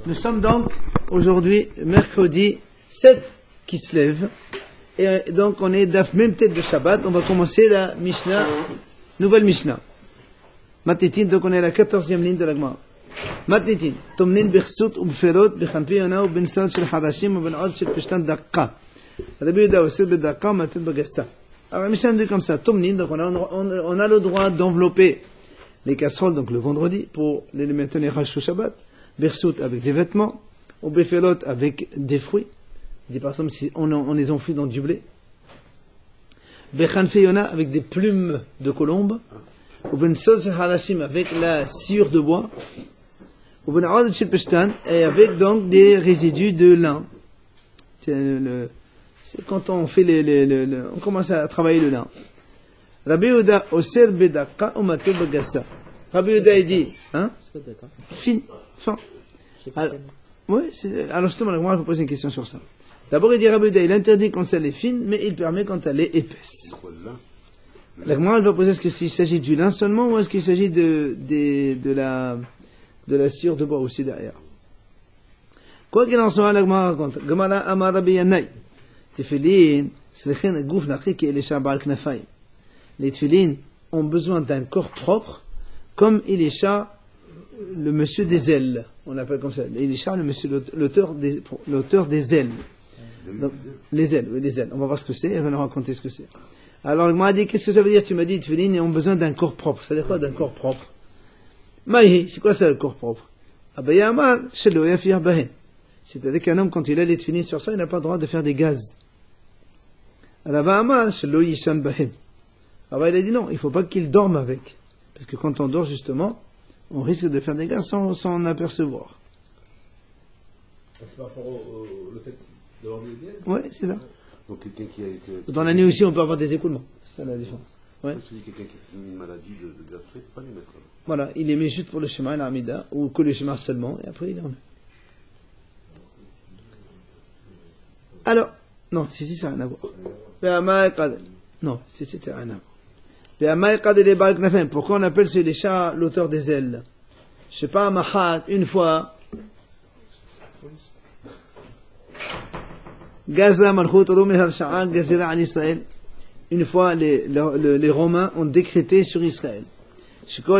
Nous sommes donc aujourd'hui mercredi 7 qui se lève. Et donc on est daf même tête de Shabbat. On va commencer la Mishnah, nouvelle Mishnah. Matitin, donc on est à la 14e ligne de la Gemara. Matitin, Tomnin Birsut ou Bferot, Bichanpi Yona ou Ben Saad Shel Hadashim ou Ben Od Shel Pishtan Dakka. Rabbi Yehuda Osel Bedakka, Matet Bagassa. Alors la Mishnah dit comme ça, Tomnin, donc on a le droit d'envelopper les casseroles, donc le vendredi, pour les maintenir à Shabbat. Birsut avec des vêtements, ou Beferot avec des fruits. Il dit par exemple si on les enfouit dans du blé. Bechanfi Yona avec des plumes de colombe. Ou Ben Saad Shel Hadashim avec la sciure de bois. Ou Ben Od Shel Pishtan et avec donc des résidus de lin. C'est quand on fait on commence à travailler le lin. Rabbi Yehuda Oser Bedakka ou Matet Bagassa. Rabbi Yehuda il dit, fin. Alors justement, moi je vais poser une question sur ça. D'abord il dit Rabbi Yehuda, il interdit quand elle est fine, mais il permet quand elle est épaisse. La Gemara elle va poser est-ce qu'il s'agit du lin seulement ou est-ce qu'il s'agit de la sciure de bois aussi derrière. Quoi qu'il en soit, la Gemara raconte. Gemara Amar Rabbi Yanai. Tefillin, Slechin Gouf Naqi qui est les Ba'al Knafayim. Les tefillin ont besoin d'un corps propre, comme Elisha, le monsieur des ailes. On l'appelle comme ça. Elisha, le monsieur, l'auteur des ailes. Donc, les ailes, oui, les ailes. On va voir ce que c'est, elle va nous raconter ce que c'est. Alors, il m'a dit, qu'est-ce que ça veut dire? Tu m'as dit, les tefillin ont besoin d'un corps propre. Ça veut dire quoi d'un corps propre? Maïhi, c'est quoi ça le corps propre? Abayamar, Shelo Yafir Bahen. C'est-à-dire qu'un homme, quand il a les tefillin sur soi, il n'a pas le droit de faire des gaz. Abayamar, Shelo Yishan Bahen. Alors il a dit non, il ne faut pas qu'il dorme avec. Parce que quand on dort, justement, on risque de faire des gaz sans en apercevoir. C'est par rapport au fait de dormir des gaz? Oui, c'est ça. Donc quelqu'un qui a... Dans la nuit aussi, on peut avoir des écoulements. C'est ça la différence. Ouais. Tu dis quelqu'un qui a une maladie de gastrite, il ne faut pas les mettre. Voilà, il les met juste pour le schéma, l'amida, ou que le schéma seulement, et après il en met. Alors, non, si, ça n'a rien à voir. Non, si, ça n'a rien à voir. Pourquoi on appelle ce Elisha l'auteur des ailes? Je sais pas, Mahat, une fois, une fois les Romains ont décrété sur Israël. Celui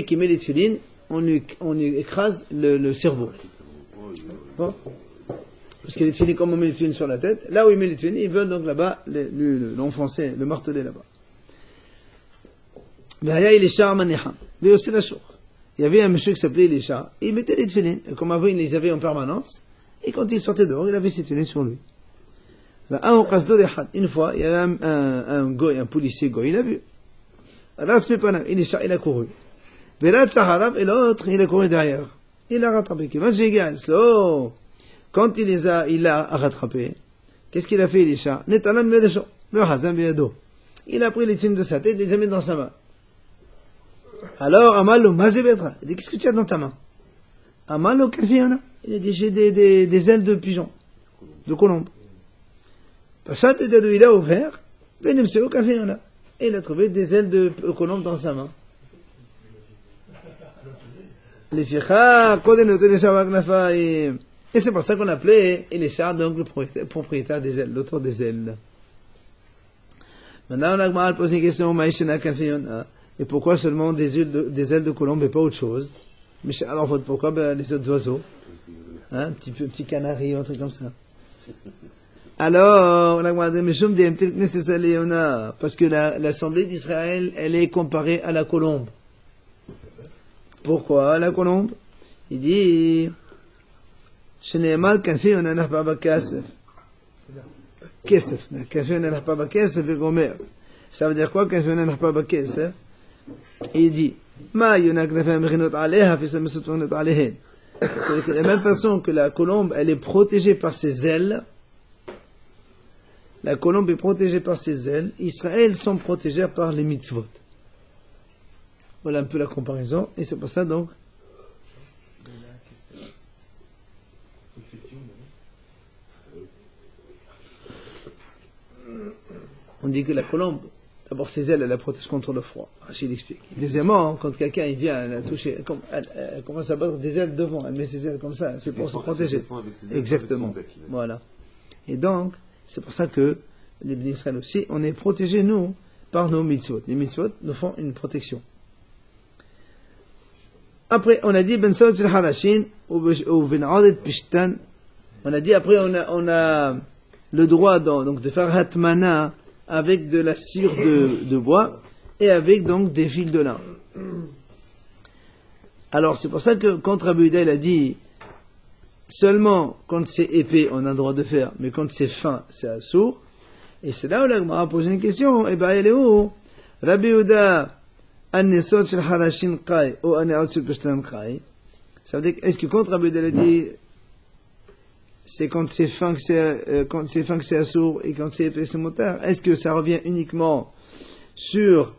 qui met les tefillin, on lui écrase le cerveau. Bon. Parce qu'il y a les tefillin, comme on met les tefillin sur la tête, là où il met les tefillin, ils veulent donc là-bas l'enfoncer, le marteler là-bas. Il y avait un monsieur qui s'appelait Elisha, il mettait les tefillin, et comme avant il les avait en permanence, et quand il sortait dehors, il avait ses tefillin sur lui. Une fois, il y avait un policier goy, il a vu. Elisha, il a couru. Et l'autre, il a couru derrière. Il a rattrapé. Quand il a rattrapé, qu'est-ce qu'il a fait, Elisha? Il a pris les tefillin de sa tête et les a mis dans sa main. Alors, Amallo, Mazébetra, il dit, qu'est-ce que tu as dans ta main? Amallo, quelle fille en a? Il a dit, j'ai des ailes de pigeon, de colombe. Pachat et Dadou, il a ouvert, Benemseo, quelle fille en a? Et il a trouvé des ailes de colombe dans sa main. Les ficha, Kodenote, les Shabbat, et c'est pour ça qu'on appelait Elisha, donc le propriétaire des ailes, l'auteur des ailes. Maintenant, on a mal posé une question, Maïshena, quelle fille en a? Et pourquoi seulement des ailes de colombe et pas autre chose? Mais alors, pourquoi les autres oiseaux? Un petit canari, un truc comme ça. Alors, on a demandé, parce que l'assemblée d'Israël, elle est comparée à la colombe. Pourquoi la colombe? Il dit, ça veut dire quoi quand il dit c'est de la même façon que la colombe elle est protégée par ses ailes, Israël sont protégés par les mitzvot. Voilà un peu la comparaison et c'est pour ça donc on dit que la colombe D'abord, ses ailes, elle la protège contre le froid. Rachid explique. Deuxièmement, quand quelqu'un il vient, elle a touché, elle commence à battre des ailes devant, elle met ses ailes comme ça, c'est pour se protéger. Exactement. Voilà. Et donc, c'est pour ça que les Bnei Israël aussi, on est protégés, nous, par nos mitzvot. Les mitzvot nous font une protection. Après, on a dit, Ben Saud el Harashin, ou Ben Adet Pishtan. On a dit, après, on a le droit donc de faire Hatmana avec de la cire de bois et avec donc des fils de lin. Alors, c'est pour ça que quand Rabbi Yehuda a dit, seulement quand c'est épais, on a le droit de faire, mais quand c'est fin, c'est assourd. Et c'est là où la Gemara a posé une question. Eh bien, elle est où? Rabbi Yehuda, An-Nesot shel Harashin Kai, ou An-Neot shel Peshtan Kai. Ça veut dire, est-ce que quand Rabbi Yehuda a dit, c'est quand c'est fin que c'est assourd et quand c'est épais, c'est motard? Est-ce que ça revient uniquement sur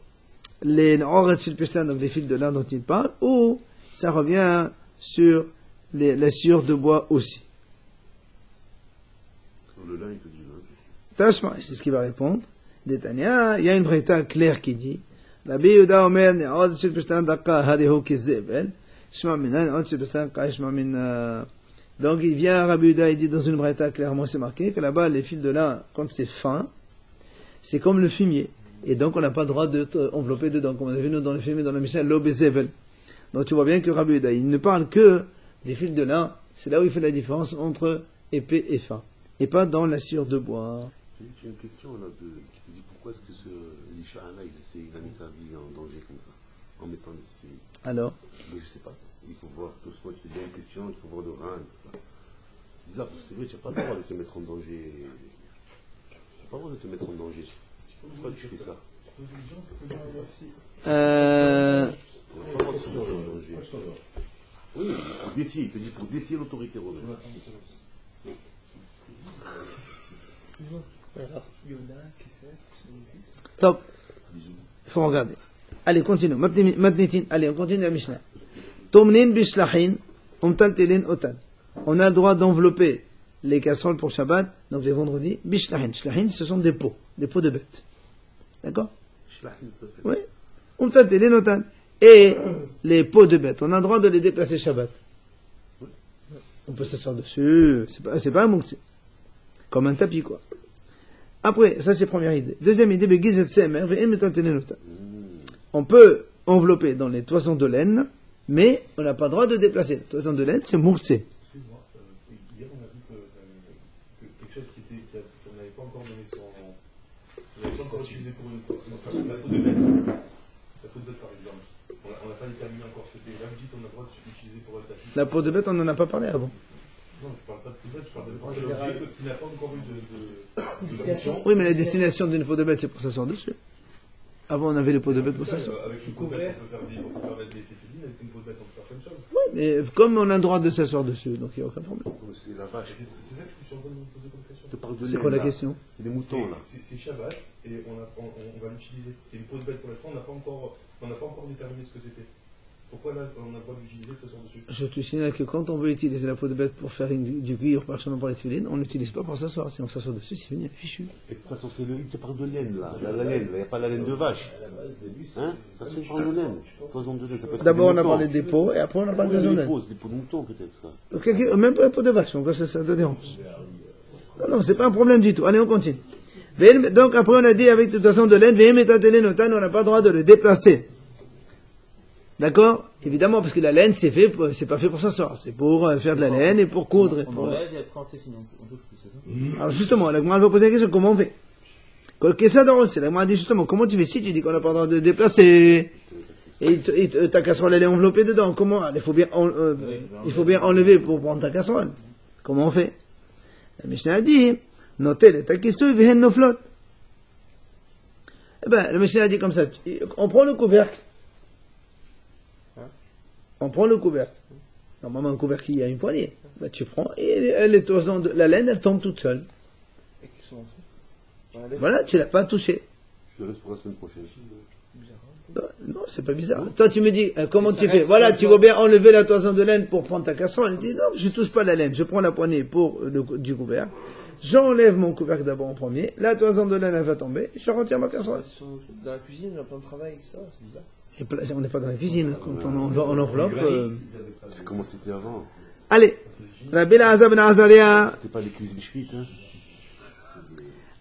les Neot shel Peshtan, donc les fils de lin dont il parle, ou ça revient sur la sciure de bois aussi? Le lin, il te dit lin. Tashma, c'est ce qu'il va répondre. Détania, il y a une braïta claire qui dit, Rabbi Yehuda omer ne'od shel peshtan daqa harihu kizebel, shma mina ne'od shel peshtan daqa shma mina. Donc il vient, Rabbi Yehuda, il dit dans une braïta clairement, c'est marqué que là-bas, les fils de lin, quand c'est fin, c'est comme le fumier. Et donc on n'a pas le droit de envelopper dedans, comme on a vu nous dans le fumier, dans la Mishnah, l'obezevel. Donc tu vois bien que Rabbi Yehuda, il ne parle que des fils de lin, c'est là où il fait la différence entre épais et fin, et pas dans la sciure de bois. J'ai une question là qui te dit pourquoi est-ce que ce Elisha là, il a mis sa vie en danger comme ça, en mettant des filles. Alors Mais je sais pas, il faut voir, tout soit tu te dis une question, il faut voir le rein, tout ça. C'est bizarre, c'est vrai, tu n'as pas le droit de te mettre en danger. Tu n'as pas le droit de te mettre en danger. Pourquoi tu fais ça? Tu n'as pas le droit de te mettre en danger. Oui, pour défier, il te dit pour défier l'autorité romaine. Top. Il faut regarder. Allez, continue. Matnitin. Allez, on continue la Mishnah. Tomnin bishlahin, umtaltelin otan. On a le droit d'envelopper les casseroles pour Shabbat, donc les vendredis, bishlahin. Shlahin, ce sont des pots de bêtes. D'accord? Oui. Umtaltelin otan. Et les pots de bêtes, on a le droit de les déplacer Shabbat. On peut s'asseoir dessus. C'est pas un mouktsé. Comme un tapis, quoi. Après, ça c'est première idée. Deuxième idée, on peut envelopper dans les toisons de laine, mais on n'a pas le droit de déplacer. Les toisons de laine, c'est mouktsé. Excuse-moi, hier on a vu que quelque chose qu'on n'avait pas encore donné son. On n'avait pas encore utilisé pour une fois. La peau de bête. La peau de bête par exemple. On n'a pas déterminé encore ce que c'est. Là, vous dites qu'on a le droit d'utiliser pour le tapis. La peau de bête, on n'en a pas parlé avant. Non, je parle pas de peau de bête, je parle de l'objet qui n'a pas encore eu de destination. Oui, mais la destination d'une peau de bête, c'est pour s'asseoir dessus. Avant, on avait les peaux de bête pour s'asseoir. Avec une peau de bête, on peut faire des tépilines. Avec une peau de bête, on peut faire plein de choses. Oui, mais comme on a le droit de s'asseoir dessus, donc il n'y a aucun problème. C'est la vache. C'est ça que je suis en train de me poser comme question. Je te parle de C'est laine, quoi la là. question? C'est des moutons là. C'est Shabbat et on va l'utiliser. C'est une peau de bête pour l'instant, on n'a pas encore déterminé ce que c'était. Pourquoi là on a le droit d'utiliser que ça sort dessus? Je te signale que quand on veut utiliser la peau de bête pour faire du cuir, partiellement pour les tefilines, on n'utilise pas pour s'asseoir. Si on s'assoit dessus, c'est fini, fichu. Et de toute façon, il te parle de laine là. La laine, il n'y a pas la laine de vache. Hein? Ça se parle de laine. Toison de laine, ça peut être. D'abord, on des a moutons. parlé des peaux, et après, on a parlé des Des zones. peaux, c'est des peaux de mouton peut-être ça. Donc, même pas la peau de vache, donc ça te dérange. Non, c'est pas un problème du tout. Allez, on continue. Donc, après, on a dit avec de toute façon de laine, on n'a pas le droit de le déplacer. D'accord? Évidemment, parce que la laine, c'est pas fait pour s'asseoir. C'est pour faire de la laine et pour coudre. On enlève et après on c'est fini, on touche plus, c'est ça? Alors, justement, la Gemara va poser la question, comment on fait? Qu'est-ce que ça dans? La Gemara dit justement, comment tu fais si tu dis qu'on n'a pas le droit de déplacer? Et ta casserole, elle est enveloppée dedans. Comment? Il faut bien enlever pour prendre ta casserole. Comment on fait? La Mishnah a dit, notez les takissou, vihen nos flottes. Eh ben, la Mishnah a dit comme ça, on prend le couvercle. On prend le couvercle. Normalement, un couvercle, il y a une poignée. Ben, tu prends, et les toisons de la laine, elle tombe toute seule. Voilà, tu l'as pas touché. Je te laisse pour la semaine prochaine. Non, c'est pas bizarre. Toi, tu me dis, comment tu fais? Voilà, tu vas bien enlever la toison de laine pour prendre ta casserole. Il dit, non, je touche pas la laine. Je prends la poignée du couvercle. j'enlève mon couvercle d'abord en premier, la toison de laine elle va tomber, je retire ma casserole. Dans la cuisine, on a plein de travail, etc. C'est bizarre. Et on n'est pas dans la cuisine, quand on enveloppe. C'est comment c'était avant. Allez, Rabbi Elazar ben Azaria. C'était pas les cuisines schmitt, hein.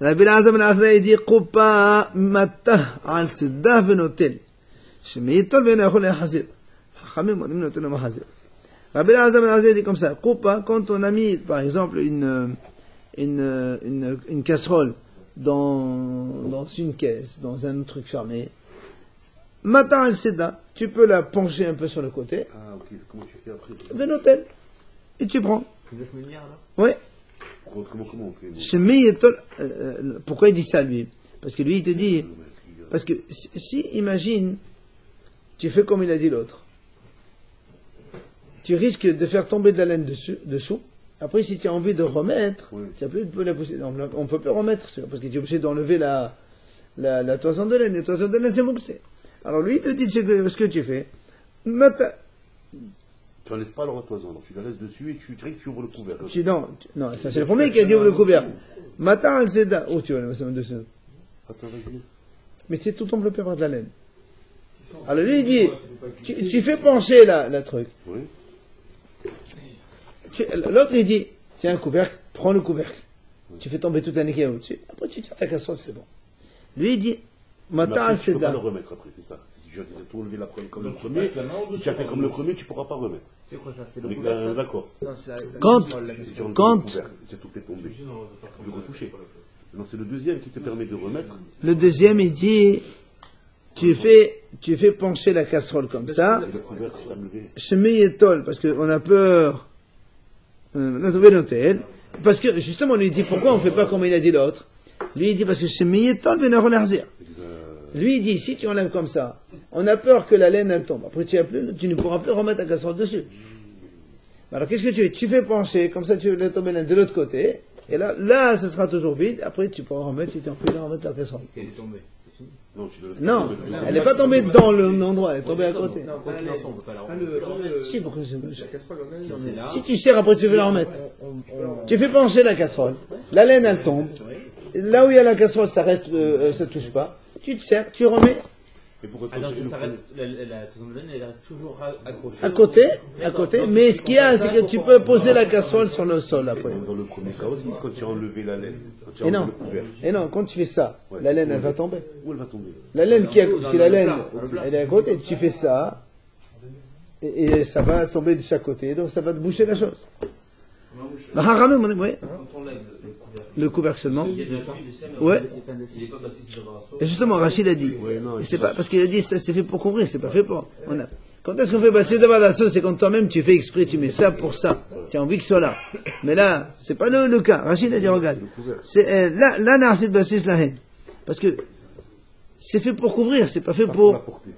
Rabbi Elazar ben Azaria dit Koupa mata al sidda venotel. Shemiyitol venachol hazir. Chachamim monim notel mahazir. Rabbi Elazar ben Azaria dit comme ça Koupa, quand on a mis par exemple une casserole dans une caisse, dans un truc fermé, mata al sidda, tu peux la pencher un peu sur le côté. Ah, ok. Comment tu fais après? Venotel. Et tu prends. Tu laisses me dire là? Oui. Comment on fait? Pourquoi il dit ça lui? Parce que lui il te dit, parce que si imagine, tu fais comme il a dit l'autre, tu risques de faire tomber de la laine dessous. Après si tu as envie de remettre, tu n'as plus de la possibilité. On ne peut plus remettre parce que tu es obligé d'enlever la toison de laine. La toison de laine c'est mouxé. Alors lui il te dit ce que tu fais. Tu n'enlèves pas la toison, donc tu la laisses dessus et tu ouvres le couvercle. Non, ça c'est le premier qui a dit ouvre le couvercle. Matin, elle s'est là. Oh, tu vas le mettre dessus. Attends, vas-y. Mais c'est tout enveloppé par de la laine. Alors lui, il dit, tu fais pencher la truc. Oui. L'autre, il dit, tiens, un couvercle, prends le couvercle. Tu fais tomber toute la niquée au-dessus. Après, tu tires ta casserole, c'est bon. Lui, il dit, matin, elle s'est là. Tu ne peux pas là. le remettre après, c'est ça. Si tu as tout enlevé comme le premier, si tu as fait comme le premier, tu ne pourras pas remettre. C'est quoi ça? C'est le couvercle? D'accord. Non, c'est la Quand Tu as tout fait tomber. Tu le retoucher. Non, c'est le deuxième qui te permet de remettre. le deuxième, il dit, tu fais pencher la casserole comme ça. Et le couvercle, tu l'as levé. Shemiyetol, parce qu'on a peur, parce que, justement, on lui dit, pourquoi on ne fait pas comme il a dit l'autre? Lui, il dit, parce que Shemiyetol venachol hazir. Lui, il dit, si tu enlèves comme ça, on a peur que la laine, elle tombe. Après, tu ne pourras plus remettre ta casserole dessus. Alors, qu'est-ce que tu fais? Tu fais pencher, comme ça, tu laisses tomber la laine de l'autre côté, et là, ce sera toujours vide. Après, tu pourras remettre, si tu as envie de remettre la casserole. Si elle est tombée, c'est fini. Non, tu le laisses Non, tomber. elle n'est pas tombée dans l'endroit, elle est tombée à côté. Non, Quoi qu'il en soit, on peut pas la remettre. Si, pourquoi c'est la casserole, on a Si on est là, Si tu serres, après, tu veux la remettre. Tu fais pencher la casserole, la laine, elle tombe. Là où il y a la casserole, ça reste, ça touche pas. Tu te serres, tu remets Et pourquoi ah non, tu ça reste, la toison de laine, elle reste toujours accrochée. à côté. Mais ce qu'il y a, c'est que tu peux poser la casserole sur le sol après. Dans le premier cas aussi, quand tu as enlevé la laine, quand tu as Et enlevé non, le couvercle, et non, quand tu fais ça, la laine, elle va tomber. où elle va tomber? La laine parce que la laine, elle est à côté. Tu fais ça, et ça va tomber de chaque côté. Donc ça va te boucher la chose. Oui, Quand on lève le couvercle, le couvercle seulement. il y a dessus, Ouais. il n'est pas passé sur le raseau. Et justement, Rachid a dit. Et c'est pas parce qu'il a dit ça c'est fait pour couvrir, c'est pas fait pour. Quand est-ce qu'on fait passer devant la sauce? C'est quand toi-même tu fais exprès, tu mets ça pour ça. Tu as envie que ce soit là. Mais là, c'est pas le cas. Rachid a dit regarde, c'est là narcid basis la haine. Parce que c'est fait pour couvrir, c'est pas fait La pour. portée.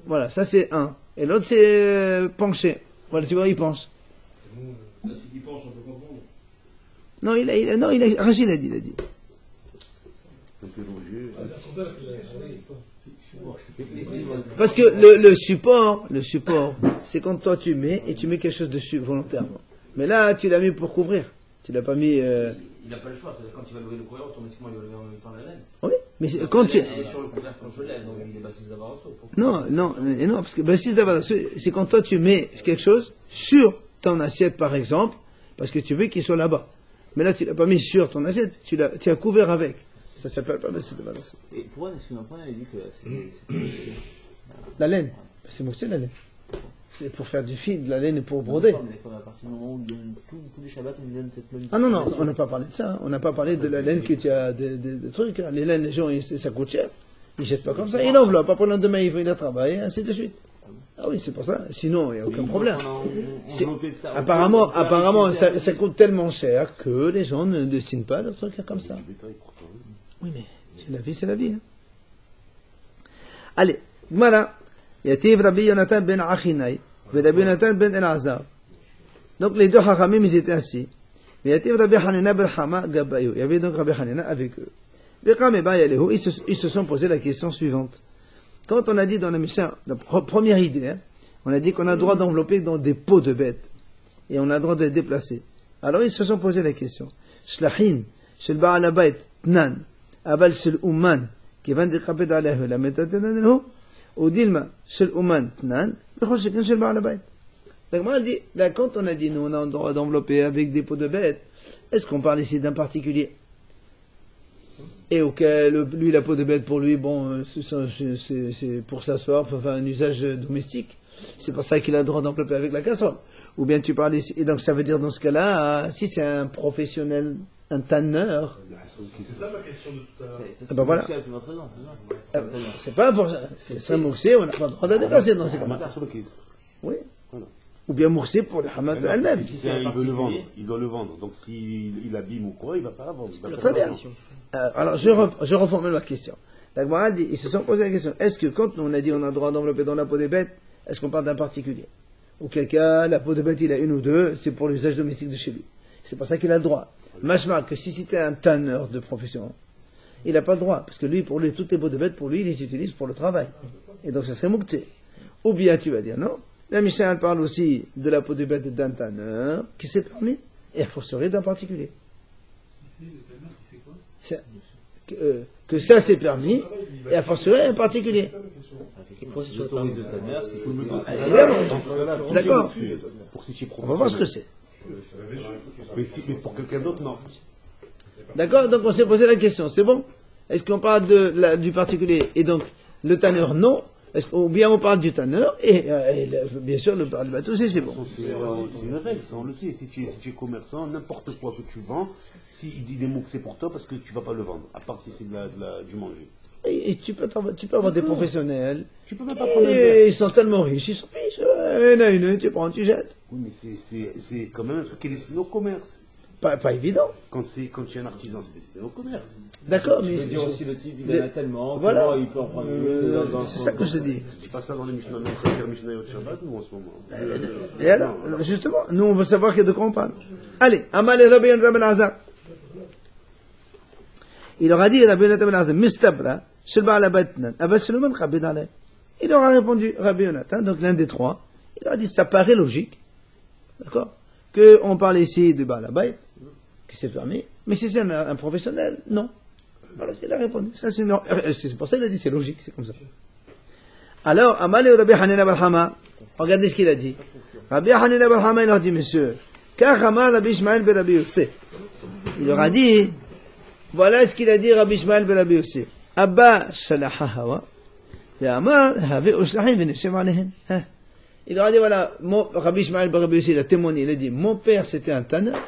Voilà, ça c'est un. Et l'autre c'est pencher. Voilà, tu vois, il penche. Celui qui penche, on peut comprendre. Non, Rachid a dit. Interroger. Parce que le support, c'est quand toi tu mets et tu mets quelque chose dessus volontairement. Mais là, tu l'as mis pour couvrir. Tu l'as pas mis. Il n'a pas le choix, c'est-à-dire quand il va lever le couvercle, automatiquement il va lever en même temps la laine. Oui, mais quand tu. Elle est sur le couvercle quand je lève, donc il est bassé d'avoir un saut. Non, parce que c'est quand toi tu mets quelque chose sur ton assiette par exemple, parce que tu veux qu'il soit là-bas. Mais là, tu l'as pas mis sur ton assiette, tu as couvert avec. Ça s'appelle pas bassiste de balance. Et pourquoi est-ce qu'on a dit que c'est La laine, c'est moussé la laine. C'est pour faire du fil, de la laine et pour broder. Mais comme à partir du moment où tous les Shabbats, on lui donne cette laine. Ah non, on n'a pas parlé de ça. On n'a pas parlé de la laine que tu as des trucs. Les laines, les gens, ça coûte cher. Ils jettent pas comme ça. Ils l'enveloppent. Après, le lendemain, il va travailler, ainsi de suite. Ah oui, c'est pour ça. Sinon, il n'y a aucun problème. Apparemment, ça coûte tellement cher que les gens ne destinent pas leur truc comme ça. Oui, mais c'est la vie, c'est la vie. Hein. Allez, voilà. Yativ Rabbi Yonatan ben Achinai, et Rabbi Yonatan ben Elazar. Donc les deux Chachamim, ils étaient assis. Yativ Rabbi Hanina ben Hama Gabayou. Il y avait donc Rabbi Hanina avec eux. Ils se sont posé la question suivante. Quand on a dit dans la Mishnah, la première idée, hein, on a dit qu'on a le droit d'envelopper dans des pots de bêtes. Et on a le droit de les déplacer. Alors ils se sont posé la question. Shlahin, של בעל הבית, תנן, אבל של אומן, כיוון דקפד עליו ולמטתנן הוא, ודילמה של אומן תנן, בכל שכן של בעל הבית. Donc moi, quand on a dit, nous, on a un droit d'envelopper avec des pots de bête, est-ce qu'on parle ici d'un particulier? Et auquel, lui, la peau de bête, pour lui, bon, c'est pour s'asseoir, pour faire un usage domestique. C'est pour ça qu'il a le droit d'envelopper avec la casserole. Ou bien tu parles ici, et donc ça veut dire dans ce cas-là, si c'est un professionnel, un tanneur. C'est ça ma question de tout à l'heure. C'est ben voilà. C'est pas pour ça. C'est un moussé, on n'a pas le droit de déplacer dans ces cas-là. Oui. Ou bien mourser pour le hamad elle-même. Si il veut le vendre, il doit le vendre. Donc s'il abîme ou quoi, il ne va pas la vendre. Très bien. Alors je reformule ma question. La Gemara dit, ils se sont posé la question, est-ce que quand on a dit on a le droit d'envelopper dans la peau des bêtes, est-ce qu'on parle d'un particulier? Auquel cas, la peau de bête, il a une ou deux, c'est pour l'usage domestique de chez lui. C'est pour ça qu'il a le droit. Machma, que si c'était un tanneur de profession, il n'a pas le droit. Parce que lui, pour lui, toutes les peaux de bête, pour lui, il les utilise pour le travail. Et donc ça serait moukté. Ou bien tu vas dire non. La Mishnah parle aussi de la peau de bête d'un tanneur qui s'est permis, et a fortiori d'un particulier. Que ça s'est permis, et a fortiori un particulier. D'accord. On va voir ce que c'est. Mais pour quelqu'un d'autre, non. D'accord, donc on s'est posé la question, c'est bon? Est-ce qu'on parle du particulier et donc le tanneur non? Ou bien on parle du tanneur et bien sûr le bateau aussi c'est bon. C'est une règle, on le sait. Si tu es commerçant, n'importe quoi que tu vends, s'il dit des mots que c'est pour toi, parce que tu ne vas pas le vendre, à part si c'est du manger. Et tu peux avoir des professionnels. Tu peux même pas prendre ils sont tellement riches, ils sont riches. Tu prends, tu jettes. Oui, mais c'est quand même un truc qui est destiné au commerce. Pas évident. Quand tu es un artisan, c'est destiné au commerce. D'accord, mais c'est dire aussi le type, il en a tellement. Voilà. Il peut en prendre c'est ça que je dis. Tu passes ça dans les Mishnah, notre Mishnah Yot Shabbat, nous en ce moment. Et alors, justement, nous on veut savoir de quoi on parle. Allez, Amal et Rabbi Yonatan ben Azar. Il aura dit Rabbi Yonatan ben Azar, Mistabra, Shel Ba'al Abatnan, Abba Shloman Chabed Aleh. Il aura répondu Rabbi Yonatan, donc l'un des trois. Il aura dit, ça paraît logique, d'accord, qu'on parle ici de Ba'al Abayt, qui s'est permis, mais si c'est un professionnel, non. Voilà, il a répondu. Ça, c'est pour ça qu'il a dit, c'est logique, c'est comme ça. Alors, Amal et Rabbi Hanina bar Hama, regardez ce qu'il a dit. Rabbi Hanina bar Hama, il a dit, monsieur, car Hama Rabbi Ishmael ben Rabbi Yossé. Il leur a dit, voilà ce qu'il a dit Rabbi Ishmael ben Rabbi Yossé. Abba shalaha hawa, et Amar havi ushlahi v'neshem alehen. Il leur a dit, voilà, Rabbi Ishmael ben Rabbi Yossé, il a témoigné, il a dit, mon père c'était un tanneur,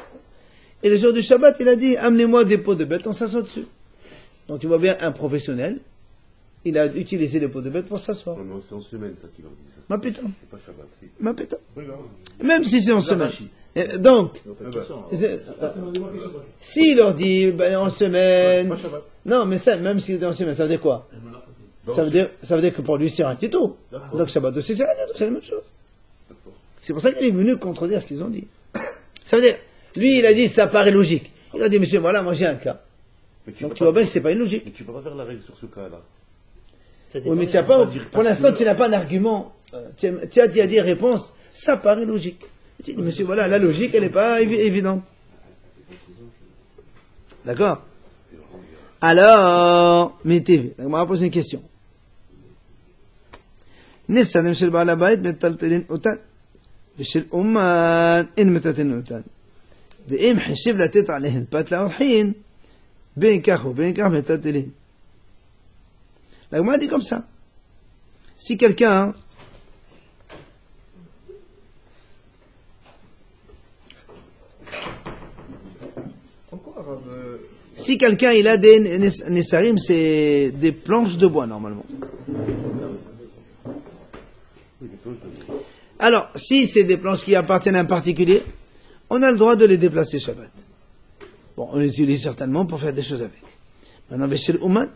et le jour du Shabbat, il a dit, amenez-moi des peaux de bête, on s'assoit dessus. Donc tu vois bien, un professionnel, il a utilisé les peaux de bête pour s'asseoir. Non, c'est en semaine ça qu'il en dit. Ma putain. C'est pas Shabbat. Ma putain. Même si c'est en semaine. Donc, s'il leur dit en semaine, non, mais ça, même s'il est en semaine, ça veut dire quoi? Ça veut dire que pour lui c'est rien du tout. Donc Shabbat aussi c'est rien du tout, c'est la même chose. C'est pour ça qu'il est venu contredire ce qu'ils ont dit. Ça veut dire, lui il a dit ça paraît logique. Il a dit monsieur voilà moi j'ai un cas. Donc tu vois bien que c'est pas une logique. Mais tu peux pas faire la règle sur ce cas-là. Oui mais tu as pas, pour l'instant tu n'as pas d'argument. Tu as dit réponse, ça paraît logique. Tu dis monsieur voilà la logique elle n'est pas évidente. D'accord? Alors, mettez, on va poser une question. Nissanem shel ba'al habayit metaltelin otan, ושל אומן אין מטלטלין אותן. ואם חישב לתת עליהן פת לאורחין, בין כך ובין כך מטלטלין. La Gemara dit comme ça. Si quelqu'un il a des nesarim, c'est des planches de bois normalement. Alors, si c'est des planches qui appartiennent à un particulier, on a le droit de les déplacer Shabbat. Bon, on les utilise certainement pour faire des choses avec. Maintenant, chez le Ouman,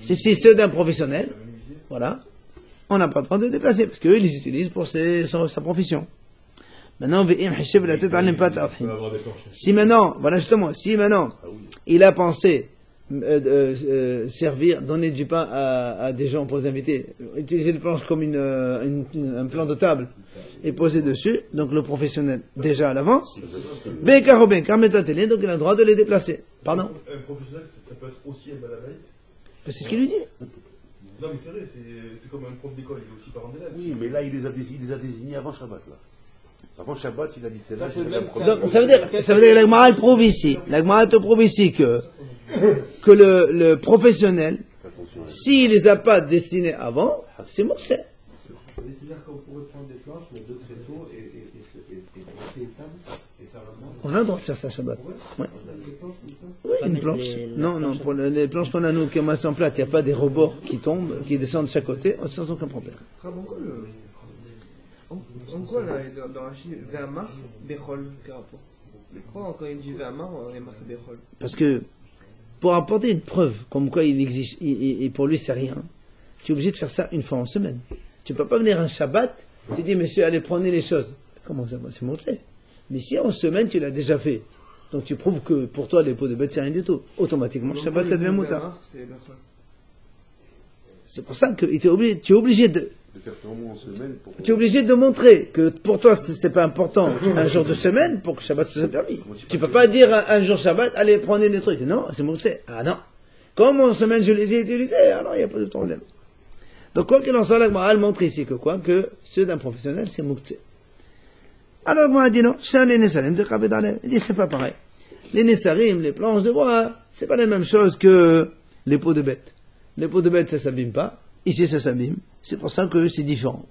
si c'est ceux d'un professionnel, voilà, on n'a pas le droit de les déplacer, parce qu'eux, ils les utilisent pour sa profession. Maintenant, si maintenant, voilà justement, si maintenant, il a pensé servir, donner du pain à des gens pour les inviter, utiliser les planches comme un plan de table et poser dessus, donc le professionnel déjà à l'avance, donc il a le droit de les déplacer. Pardon? Un professionnel, ça peut être aussi un balabait. C'est ce qu'il lui dit. Non, mais c'est vrai, c'est comme un prof d'école, il est aussi parent d'élève. Oui, mais là, il les a désignés avant Shabbat, là. Avant Shabbat, il a dit celle-là, Ça, c'est c'est la le première. Donc, ça veut dire que la Gemara prouve ici que le professionnel, Attention. s'il les a pas destinés avant, c'est Moussé. Mais c'est-à-dire qu'on pourrait prendre des planches, mettre deux tréteaux et monter une table et faire la main. On a le droit de faire ça Shabbat. Ouais. Des planches comme ça. Oui, une planche. Non, pour les planches qu'on a nous, qui massent en plate, il n'y a pas des rebords qui tombent, qui descendent de chaque côté, sans aucun problème. En quoi, là, dans la Chine, Véamar, Béchol, quel rapport? Pourquoi, quand il dit Véamar, on a marqué Béchol? Parce que, pour apporter une preuve, comme quoi il exige, et pour lui c'est rien, tu es obligé de faire ça une fois en semaine. Tu ne peux pas venir un Shabbat, tu dis, monsieur, allez, prenez les choses. Comment ça va? C'est monté. Mais si en semaine, tu l'as déjà fait, donc tu prouves que pour toi, les pots de bête, c'est rien du tout. Automatiquement, Shabbat, ça devient mouta. C'est pour ça que tu es obligé de faire ça au moins en semaine pour. tu es obligé de montrer que pour toi, c'est pas important un jour de semaine pour que Shabbat soit permis. Tu peux pas dire un jour Shabbat, allez, prenez des trucs. Non, c'est moussé. Ah non. Comme en semaine, je les ai utilisés, alors il n'y a pas de problème. Donc, quoi qu'il en soit, la Gemara montre ici que quoi? Que ceux d'un professionnel, c'est mouktsé. Alors, la Gemara dit non, c'est les Nessarim de Kabedale. Il dit, c'est pas pareil. Les Nessarim, les planches de bois, c'est pas la même chose que les peaux de bête. Les peaux de bête, ça s'abîme pas. Ici, ça s'abîme. C'est pour ça que c'est différent.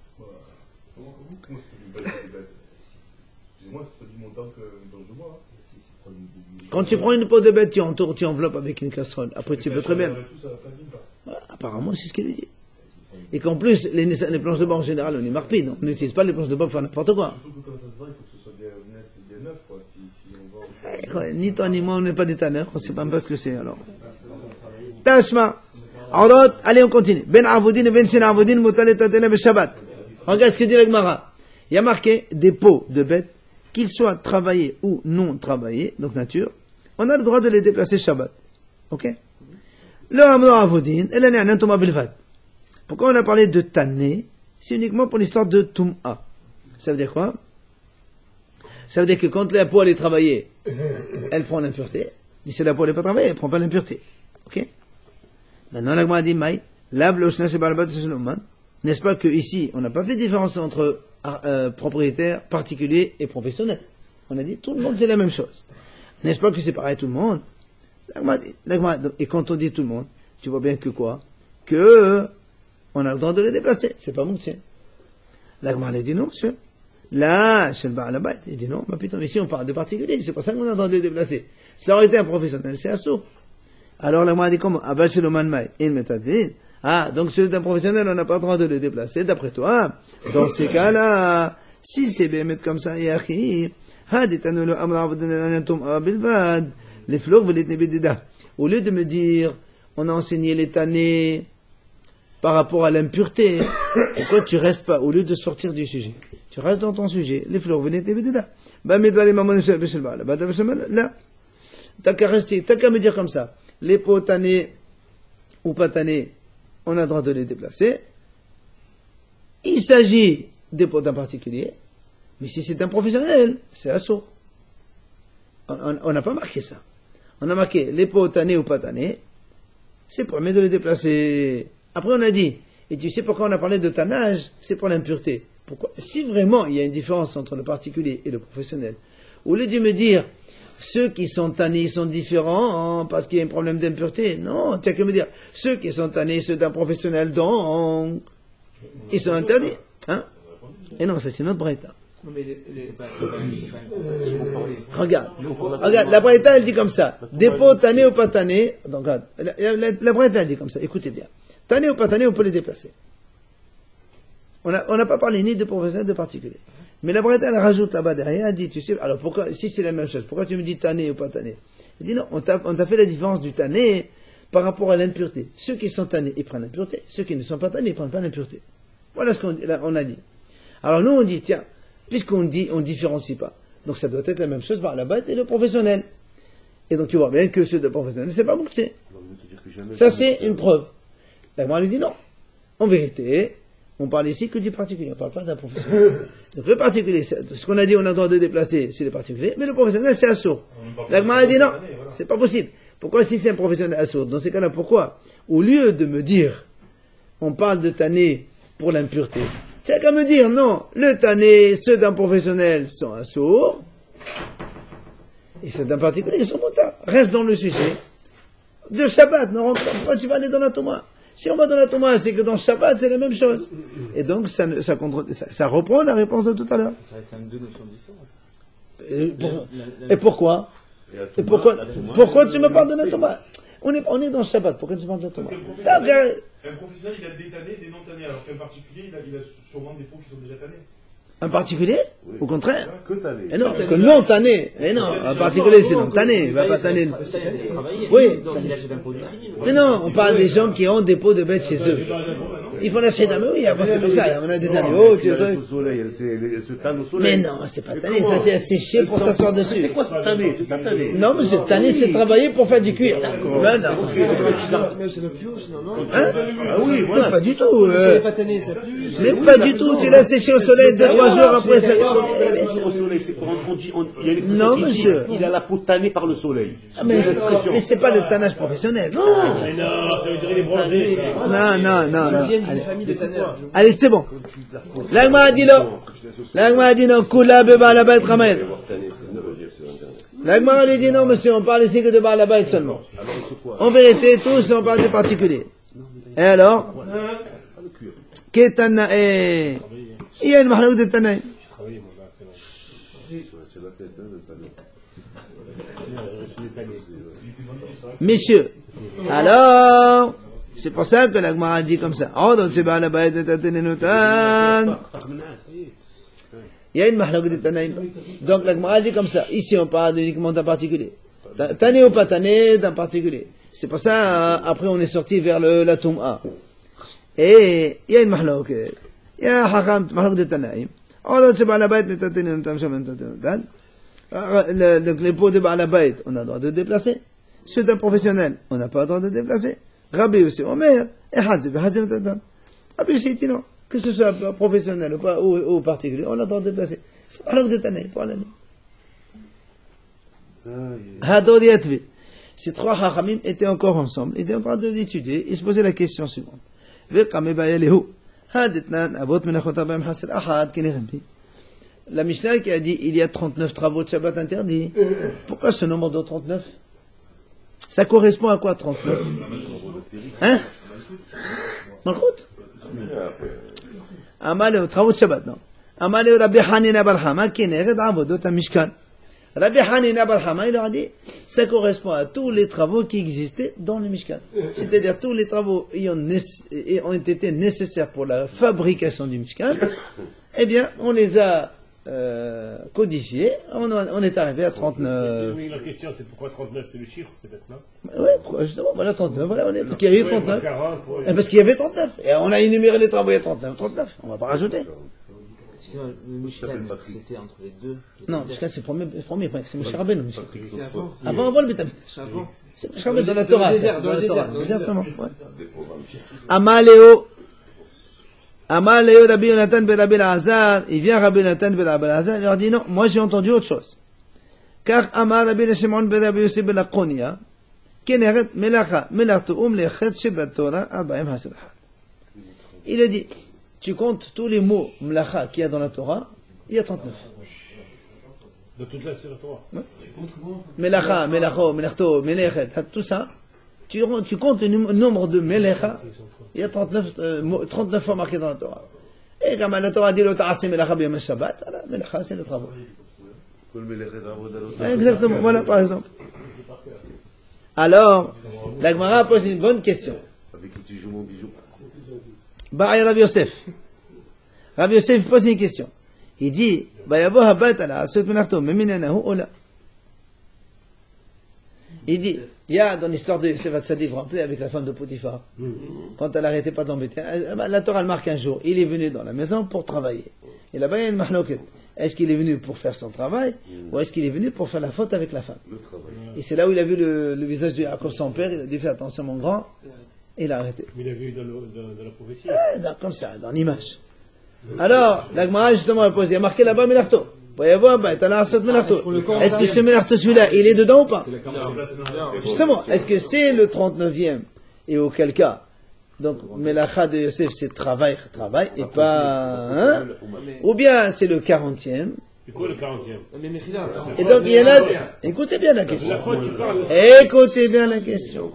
Comment c'est du bête, c'est bête? Excusez-moi, c'est du montant qu'une planche de bois. Quand tu prends une peau de bête, tu entoures, tu enveloppes avec une casserole. Après, tu peux très bien. Ça s'abîme pas. Voilà, apparemment, c'est ce qu'il lui dit. Et qu'en plus, les planches de bois en général, on est marpine. On n'utilise pas les planches de bois pour faire n'importe quoi. Surtout que quand ça se vend, il faut que ce soit bien net, bien neuf, quoi. Si on va. Ouais, ni toi ni moi, on n'est pas des tanneurs, on ne sait même pas ce que c'est alors. Tashma. Alors, allez, on continue. Ben Avoudin et Ben Sin Avoudin, Moutal et Tatele Shabbat. Regarde ce que dit la Gemara. Il y a marqué des peaux de bêtes, qu'ils soient travaillés ou non travaillés, donc nature, on a le droit de les déplacer Shabbat. Ok? Le Hamdo Avoudin, elle est un Thomas Bilvad. Pourquoi on a parlé de Tané? C'est uniquement pour l'histoire de Toum'a. Ça veut dire quoi? Ça veut dire que quand la peau elle est travaillée, elle prend l'impureté. Mais si la peau n'est pas travaillée, elle ne prend pas l'impureté. Ok? Maintenant, la Gemara dit, Maï, n'est-ce pas que ici, on n'a pas fait de différence entre propriétaire, particulier et professionnel. On a dit, tout le monde c'est la même chose. N'est-ce pas que c'est pareil tout le monde? Et quand on dit tout le monde, tu vois bien que quoi? Que on a le droit de les déplacer. C'est pas mon tien. La Gemara dit non, monsieur. Là, chez le bar à la bête, il dit non, putain, mais ici on parle de particulier, c'est pour ça qu'on a le droit de les déplacer. Ça aurait été un professionnel, c'est assaut. Alors la Gemara dit comment? Ah, donc celui d'un professionnel, on n'a pas le droit de le déplacer, d'après toi. Dans ces cas-là, si c'est bien mettre comme ça, Yahi, les fleurs, au lieu de me dire, on a enseigné les tannés par rapport à l'impureté, pourquoi tu restes pas, au lieu de sortir du sujet, tu restes dans ton sujet, les fleurs, là, t'as qu'à rester, t'as qu'à me dire comme ça, les peaux tannées ou pas tannées, on a le droit de les déplacer. Il s'agit des potes en particulier, mais si c'est un professionnel, c'est assaut. On n'a pas marqué ça. On a marqué les pots tannés ou pas tannés, c'est permis de les déplacer. Après on a dit, et tu sais pourquoi on a parlé de tannage, c'est pour l'impureté. Pourquoi? Si vraiment il y a une différence entre le particulier et le professionnel, au lieu de me dire, ceux qui sont tannés, ils sont différents parce qu'il y a un problème d'impureté. Non, tu as que me dire, ceux qui sont tannés, ceux d'un professionnel, donc, ils sont interdits. Hein? Et non, ça c'est notre Braïta. Non, mais Regarde, la Braïta elle dit comme ça, des pots tannés ou pas tannés, donc regarde, la Braïta elle dit comme ça, écoutez bien, tannés ou pas tannés, on peut les déplacer. On n'a pas parlé ni de professionnel ni de particulier. Mais la Braïta, elle rajoute là-bas derrière, elle dit, tu sais, alors pourquoi, si c'est la même chose, pourquoi tu me dis tanné ou pas tanné? Elle dit non, on t'a fait la différence du tanné par rapport à l'impureté. Ceux qui sont tannés, ils prennent l'impureté. Ceux qui ne sont pas tannés, ils prennent pas l'impureté. Voilà ce qu'on a dit. Alors nous, on dit, tiens, puisqu'on dit, on différencie pas. Donc ça doit être la même chose par la bête et le professionnel. Et donc tu vois bien que ceux de professionnel, c'est pas bon que c'est. Ça, c'est une preuve. La Gemara lui dit non. En vérité, on parle ici que du particulier, on ne parle pas d'un professionnel. Donc le particulier, ce qu'on a dit, on a le droit de déplacer, c'est le particulier, mais le professionnel, c'est assaut. La Gemara dit non, c'est pas possible. Pourquoi si c'est un professionnel assourd? Dans ces cas-là, pourquoi? Au lieu de me dire, on parle de tanné pour l'impureté. C'est qu'à me dire, non, le tanné, ceux d'un professionnel sont assourds, et ceux d'un particulier, ils sont motards. Reste dans le sujet de Shabbat. Non, pourquoi tu vas aller dans la Touma? Si on va dans la Touma, c'est que dans Shabbat, c'est la même chose. Et donc, ça reprend la réponse de tout à l'heure. Ça reste quand même deux notions différentes. Et pourquoi? Et pourquoi tu me parles de la Touma? On est dans le Shabbat, pourquoi tu parles de la Touma? Un professionnel, il a des tannés, des non tannés, alors qu'un particulier, il a sûrement des peaux qui sont déjà tannées. Un particulier? Au contraire? Que tanné. Et non, que non tanné. Et non, un particulier, c'est non tanné. Il va pas tanner. Oui. Donc il achète un produit fini. Mais non, on parle des gens qui ont des pots de bêtes chez eux. Ils font la sheda, mais oui, c'est comme ça. On a des animaux, Elle reste au soleil, elle se tanne au Mais soleil. non, c'est pas tanné, ça c'est asséché pour s'asseoir dessus. C'est quoi ce tanné? C'est ça tanné. Non, monsieur, tanné, c'est travailler pour faire du cuir. Ben non. Même c'est le plus haut, sinon, non? Hein? Ah oui, voilà. Pas du tout. C'est pas tanné, ça pue. Mais pas du tout, tu l'as séché au soleil 2-3 jours après ça. C'est au soleil, c'est pour il y a une expression Non, qui dit, monsieur. il a la peau tannée par le soleil. Ah, mais c'est pas le tannage professionnel. ça. Mais non, ça veut dire il est bronzé. Non. Viennent d'une famille de tanneurs. Allez, c'est bon. L'agma a dit non. L'agma a dit non. Kula beba la bête ramel. L'agma a dit non, monsieur, on parle ici que de Baal Habayit seulement. En vérité, tous, on parle des particuliers. Et alors? Ketana et... Il y a une mahlouk de Tanaï. Messieurs, alors, c'est pour ça que l'agma a dit comme ça. Oh, donc c'est Baal Habayit de Tatenenotan. Il y a une mahlouk de Tanaïm. Donc l'agma a dit comme ça. Ici, on parle uniquement d'un particulier. Tané ou pas tané, d'un particulier. C'est pour ça, après, on est sorti vers la Toum'a. Et il y a une mahlouk. Il y a un hacham, mahlouk de Tanaïm. Oh, donc c'est Baal Habayit de Tatenenotan. Donc les pots de Baal Habayit, on a le droit de déplacer. Ceux d'un professionnel, on n'a pas le droit de déplacer. Rabbi aussi, Omer, et Hazim, Rabbi aussi dit non. Que ce soit professionnel ou particulier, on a le droit de déplacer. C'est pas l'ordre de Tanaï, pour l'année. Hadod Yatvi. Ces trois hachamim étaient encore ensemble, ils étaient en train d'étudier, ils se posaient la question suivante. La Mishnah qui a dit il y a 39 travaux de Shabbat interdits. Pourquoi ce nombre de 39? Ça correspond à quoi 39? Hein? Malchut? Amaleo, travaux de Shabbat, non. Amaleo Rabbi Hanina bar Hama, Kineret Avodot Mishkan. Rabbi Hanina bar Hama, il leur a dit, ça correspond à tous les travaux qui existaient dans le Mishkan. C'est-à-dire tous les travaux ont été nécessaires pour la fabrication du Mishkan. Eh bien, on les a codifiés. On est arrivé à 39. Oui, la question c'est pourquoi 39 c'est le chiffre peut-être, non? Oui, pourquoi justement, voilà 39, voilà, parce qu'il y avait 39. 40, Parce qu'il y avait 39. Et on a énuméré les travaux, il y a 39. On va pas rajouter. Excusez-moi, le Mishkan, c'était entre les deux. Non, Mishkan c'est le premier point, c'est Moshe Rabbeinu, Mishkan. Avant le Beth Amikdash. C'est Moshe Rabbeinu dans la Torah. Dans le désert. Exactement, ouais. Amaleo Rabbi Yonatan ben Rabbi Elazar, il vient Rabbi Yonatan ben Rabbi Elazar, il leur dit non, moi j'ai entendu autre chose. Car Amar Rabbi Shimon ben Rabbi Yosef ben Lakonia, Keneret Melacha, Melachtoum Lechet Shebat Torah, Arbaim Hasedah. Il a dit, tu comptes tous les mots Melacha qu'il y a dans la Torah, il y a 39. De toute la Torah. Melacha, Melacho, Melachto, Melechet, tout ça, tu comptes le nombre de Melecha, il y a 39 fois marqué dans la Torah. Et comme la Torah dit, Melacha b'yom Shabbat, Melacha c'est le travail. Exactement, voilà par exemple. Alors, la Gemara pose une bonne question. Avec qui tu joues mon bijou? Ba'ay Rabbi Yosef. Rabbi Yosef pose une question. Il dit, Bayabo habat ala asot menachto, meminanahu ola. Il dit, il y a dans l'histoire de Yosef Hatzadik, vous vous rappelez, avec la femme de Potiphar, quand elle n'arrêtait pas d'embêter, la Torah elle marque un jour, il est venu dans la maison pour travailler. Et là-bas il y a une mahloket. Est-ce qu'il est venu pour faire son travail, ou est-ce qu'il est venu pour faire la faute avec la femme? Et c'est là où il a vu le visage de Yaakov, son père, il a dit, fais attention mon grand, et il a arrêté. Mais il a vu dans la prophétie. Comme ça, dans l'image. Alors, la Gemara justement a posé, il y a marqué là-bas Melachto. Est-ce que ce Melarto, celui-là, il est dedans ou pas? Justement, est-ce que c'est le 39e? Et auquel cas? Donc, Melacha de Yosef, c'est travail, et pas, hein? Ou bien c'est le 40e. C'est quoi le 40e? Et donc, il y en a, écoutez bien la question. Écoutez bien la question.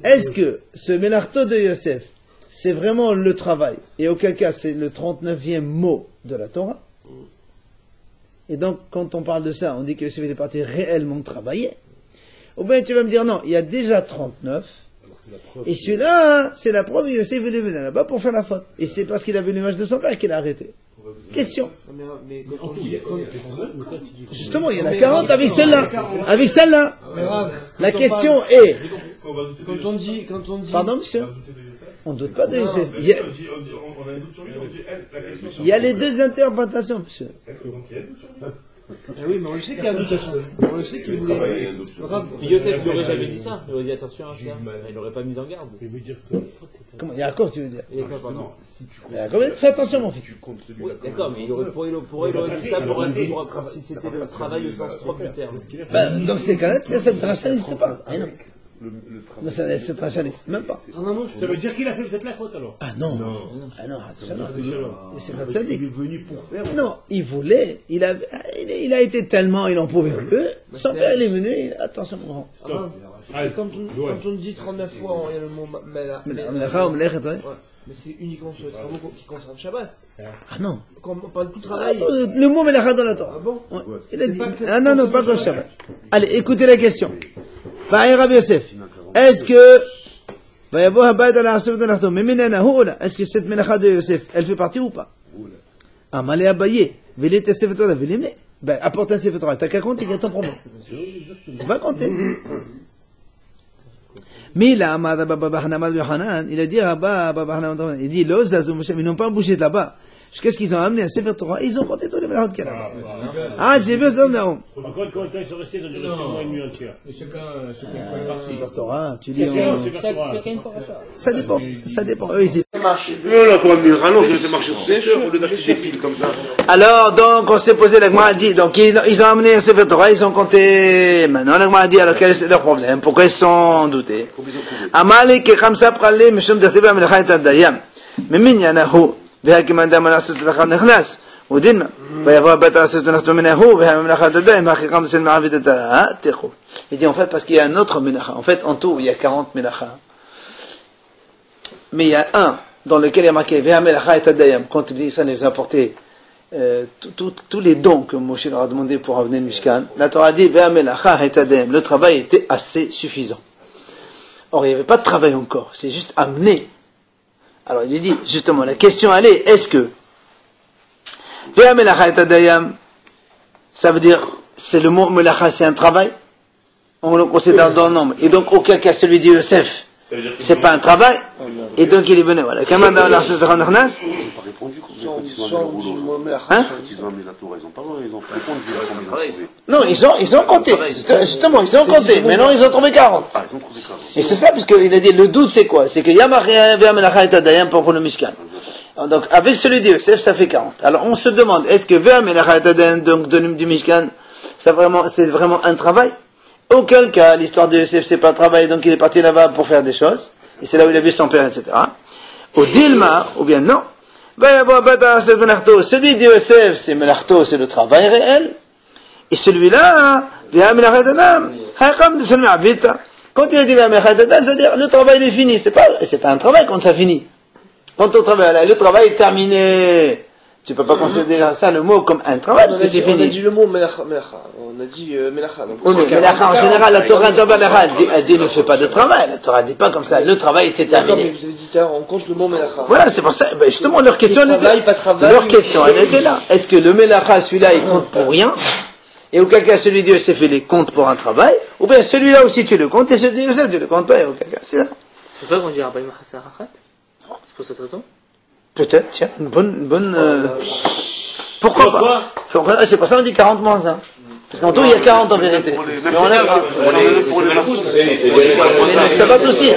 Est-ce que ce Melarto de Yosef, c'est vraiment le travail? Et auquel cas, c'est le 39e mot de la Torah? Et donc, quand on parle de ça, on dit que Yosef est parti réellement travailler. Ou bien tu vas me dire, non, il y a déjà 39. Et celui-là, c'est la preuve que Yosef est venu là-bas pour faire la faute. Et c'est parce qu'il a vu l'image de son père qu'il a arrêté. Question. Mais quand on dit, Justement, il y en a 40 avec celle-là. Avec celle-là. La question est... quand on dit, Pardon, monsieur? On ne doute pas de Yosef. Il y a les deux interprétations, monsieur. oui, mais on le sait qu'il y a un doute. On le sait qu'il voulait. Puis Yosef n'aurait jamais dit ça. Il aurait dit attention à ça. Il n'aurait pas mis en garde. Il veut dire que. Comment? Yaakov, tu veux dire? Pardon. Yaakov, fais attention, mon fils. Oui, d'accord, mais il aurait dit ça pour si c'était le travail au sens propre du terme. Donc c'est quand même que cette tranche n'existe pas. Ah non. Cette tranche n'existe même pas. Ça veut dire qu'il a fait peut-être la faute alors. Ah non. Ah non, c'est pas ça. Il est venu pour faire. Non, il voulait, il a été tellement, il en pouvait plus. Son père, il est venu, attention, mon grand. Quand on dit 39 fois, il y a le mot mais c'est uniquement sur les travaux qui concernent Shabbat. Ah non. Quand on parle de tout travail. Le mot Melacha dans la Torah. Ah bon? Il a dit. Ah non, non, pas comme Shabbat. Allez, écoutez la question. Par Rabbi Yosef, est-ce que est-ce que cette Melacha de Yosef, elle fait partie ou pas? Amalé Abaye, Vélé Sefer Torah, Vélimé. Ben, apporte un Sefer Torah. T'as qu'à compter, il y a ton problème. Va compter. Mais là, il a dit, il dit, ils n'ont pas bougé de là-bas. Jusqu'à ce qu'ils ont amené un Sefer Torah, ils ont compté tous les Melachot qu'il y a là-bas. Ah, j'ai vu ce homme là-haut. Par contre, combien de temps ils sont restés? Ils ont duré 6 mois et demi entiers. Sefer Torah, tu dis, Ça dépend. ça dépend. Eux, ils Non, là, pour mieux rallonge, je vais marcher sur 7 heures au lieu d'acheter des fils comme ça. Alors, donc, on s'est posé, l'Agma a dit, donc, ils ont amené un Sefer Torah, ils ont compté, maintenant, l'Agma a dit, alors, quel est leur problème? Pourquoi ils sont doutés? Amali, qui comme ça, pralé, Mishum Dertiba, Melcha et Tadayam. Mais Minyanahu, Vehakim Adam, Alasut, Lacham, Nechnas, Udin, Vayavo, Bata, Alasut, Nachto, Menahu, Veham, Melcha, Tadayam, Hachikam, Sen, Maravid, Techo. Il dit, en fait, parce qu'il y a un autre Melacha. En fait, en tout, il y a 40 Melacha. Mais il y a un, dans lequel il y a marqué, Veham, Melcha et Tadayam. Quand il dit ça, il nous a apporté, tous les dons que Moshe leur a demandé pour amener le Mishkan, la Torah dit, le travail était assez suffisant. Or, il n'y avait pas de travail encore, c'est juste amener. Alors, il lui dit, justement, la question elle est, est-ce que, ça veut dire, c'est le mot Melacha, c'est un travail? On le considère dans le nombre. Et donc, aucun cas, celui de Yosef, c'est pas un travail. Et donc, il est venu, voilà. Quand ils ont amené la Torah, ils ont pas répondu. Non, ils ont compté. Justement, ils ont compté. Mais non, ils ont trouvé 40. Ah, ils ont trouvé 40. Et c'est ça, puisqu'il a dit, le doute, c'est quoi? C'est que Yamachia Ve'amelacha et Tadayam pour le Mishkan. Donc, avec celui de Yosef, ça fait 40. Alors, on se demande, est-ce que Ve'amelacha et Tadayam, donc, du Mishkan, c'est vraiment un travail? Auquel cas, l'histoire de Yosef, c'est pas un travail, donc il est parti là-bas pour faire des choses. Et c'est là où il a vu son père, etc. Au Dilma, ou bien non. Celui de Yosef, c'est Melachto, c'est le travail réel. Et celui-là, quand il a dit c'est-à-dire le travail est fini. C'est pas un travail quand ça finit. Quand on travaille, le travail est terminé. Tu peux pas considérer ça le mot comme un travail parce que c'est fini. On a dit le mot Melacha. On a dit Melacha. Oui, mais Melacha, en général, la Torah elle dit ne fait pas de travail. La Torah dit pas comme ça. Le travail était terminé. Mais vous avez dit on compte le mot Melacha. Voilà, c'est pour ça. Ben justement, leur question, elle était là. Est-ce que le Melacha, celui-là, il compte pour rien? Et auquel cas, celui de Yosef, il les compte pour un travail? Ou bien celui-là aussi, tu le comptes, et celui de Yosef, tu le comptes pas, et auquel cas, c'est ça. C'est pour ça qu'on dit Rabbi Machassa Rachat? C'est pour cette raison? Peut-être, tiens, une bonne, Pourquoi pas? C'est pour ça qu'on dit 40 moins 1. Parce qu'en tout, il y a 40 en vérité. Mais on a pas. Mais le Shabbat aussi.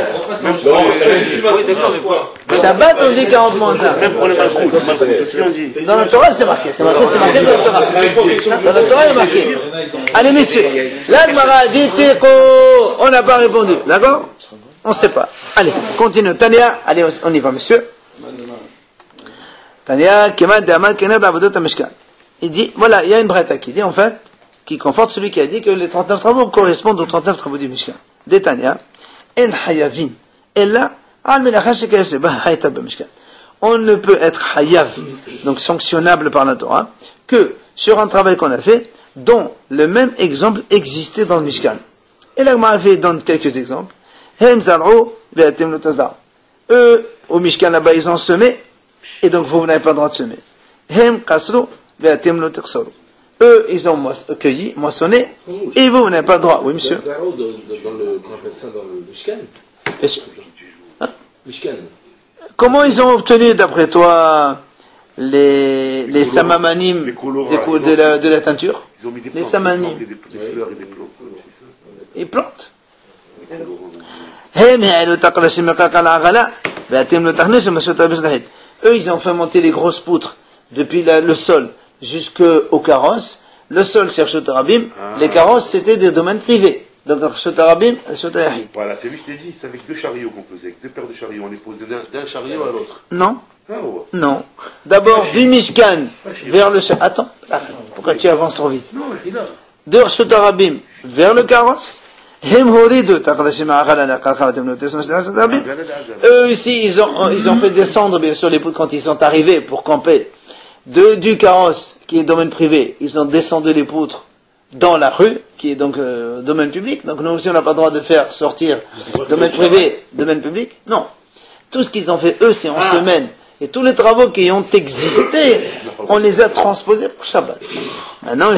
Shabbat, on dit 40 moins 1. Même pour le malchut, aussi on dit. Dans la Torah, c'est marqué dans la Torah. Dans la Torah, il est marqué. Allez, messieurs, la Gemara dit Teko, on n'a pas répondu, d'accord? On ne sait pas. Allez, continue. Tania, allez, on y va, monsieur. Tania, Kemal Damal Kenad Avodot Amishkan. Il dit, voilà, il y a une braïta qui dit, en fait, qui conforte celui qui a dit que les 39 travaux correspondent aux 39 travaux du Mishkan. Des Tania, En Hayavin, Ella, Al Melacha Shekayaseba Hayta B'Mishkan. On ne peut être Hayav, donc sanctionnable par la Torah, que sur un travail qu'on a fait, dont le même exemple existait dans le Mishkan. Et la Gemara donne quelques exemples. Hem Zar'u Ve'atem Lo Tazdar. Eux, au Mishkan là-bas, ils ont semé, et donc vous n'avez pas le droit de semer. Hem Kasru Ve'atem Lo Teksoru. Eux, ils ont cueilli, moissonné, et vous n'avez pas le droit. Oui, monsieur. Dans le, qu'on appelle ça dans le Mishkan. Bien sûr. Hein? Mishkan. Comment ils ont obtenu, d'après toi, les samamanim de la teinture? Ils ont mis des Les plantes, samanim. des fleurs et des plantes. Ils plantent. Eux, ils ont fait monter les grosses poutres depuis le sol jusqu'au carrosse. Le sol, c'est Reshut Rabim. Les carrosses, c'était des domaines privés. Donc, Reshut Rabim, Reshut Yahid. Voilà, tu as vu, je t'ai dit, c'est avec deux chariots qu'on faisait, avec deux paires de chariots. On les posait d'un chariot à l'autre. Non. Ah, ouais. Non. D'abord, du Mishkan vers le... Attends, pourquoi tu avances trop vite? Non, il est là. De Reshut Rabim vers le carrosse. Eux ici, ils ont fait descendre, bien sûr, les poutres quand ils sont arrivés pour camper. Du carrosse, qui est domaine privé, ils ont descendu les poutres dans la rue, qui est donc domaine public. Donc nous aussi, on n'a pas le droit de faire sortir domaine privé, domaine public. Non. Tout ce qu'ils ont fait, eux, c'est en semaine. Et tous les travaux qui ont existé, on les a transposés pour Shabbat. Maintenant,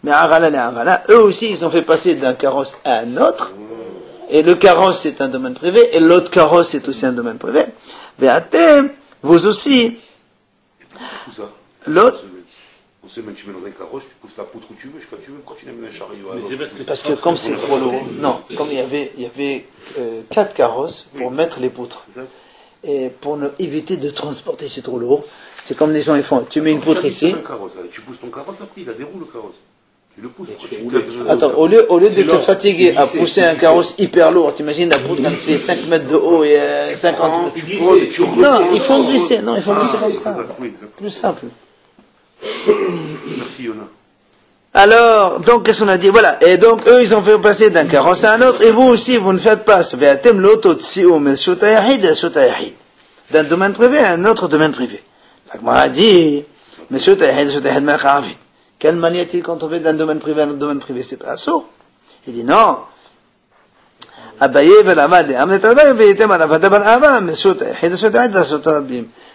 mais eux aussi, ils ont fait passer d'un carrosse à un autre. Et le carrosse, c'est un domaine privé, et l'autre carrosse, c'est aussi un domaine privé. Vous aussi. Tout ça. L'autre. On sait même que tu mets dans un carrosse, tu pousses la poutre où tu veux, quand tu veux, quand tu mets un chariot à l'autre. Parce que comme c'est trop lourd, non, comme il y avait 4 carrosses pour mettre les poutres. Et pour éviter de transporter, c'est trop lourd. C'est comme les gens ils font, tu mets une poutre ici. Tu pousses ton carrosse, après il a des roues le carrosse. Tu le pousses. Attends, au lieu de te fatiguer à pousser un carrosse hyper lourd, t'imagines la poutre elle fait 5 mètres de haut et 50 mètres. Non, il faut glisser, non, il faut glisser comme ça. Plus simple. Merci Yona. Alors, donc, qu'est-ce qu'on a dit? Voilà. Et donc, eux, ils ont fait passer d'un carrosse à un autre, et vous aussi, vous ne faites pas. D'un domaine privé à un autre domaine privé. La Gemara a dit, quelle manière est-il quand on fait d'un domaine privé à un autre domaine privé? C'est pas assourd. Il dit non.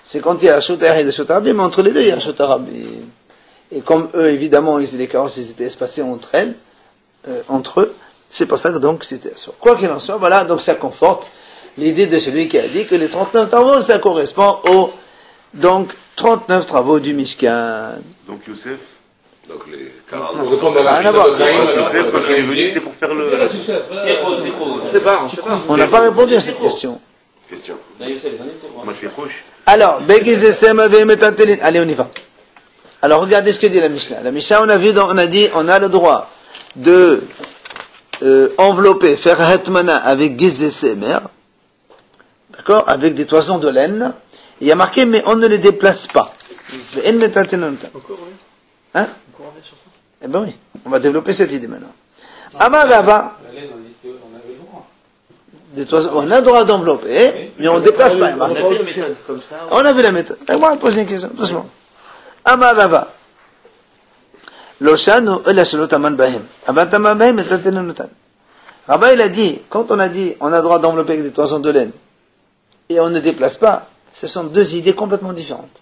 C'est quand il y a Reshut Yahid et Reshut Rabim, entre les deux, il y a Reshut Rabim. Et comme eux, évidemment, les carrosses, ils étaient espacés entre eux, c'est pour ça que donc c'était assourd. Quoi qu'il en soit, voilà, donc ça conforte l'idée de celui qui a dit que les 39 travaux, ça correspond aux, donc, 39 travaux du Mishkan. Donc Youssef. Donc les 40. Ça n'a rien à voir. Youssef, quand il est venu, c'était pour faire le. On sait pas. On n'a pas répondu à cette question. Question. Moi, je suis proche. Alors, allez, on y va. Alors, regardez ce que dit la Mishnah. La Mishnah, on a dit, on a le droit de envelopper, faire hetmana avec gizé semer, d'accord, avec des toisons de laine. Il y a marqué, mais on ne les déplace pas. Hein? Eh ben oui, on va développer cette idée maintenant. Amarava. Des toisons, on a le droit d'envelopper, mais on ne déplace pas. On a vu la méthode comme ça. On a vu la méthode. On va poser une question, doucement. Amarava. Loshanu, ela shelotaman bahem. Avantaman bahem, et tatenunutan. Rabba, il a dit, quand on a dit, on a le droit d'envelopper avec des toisons de laine, et on ne déplace pas, ce sont deux idées complètement différentes.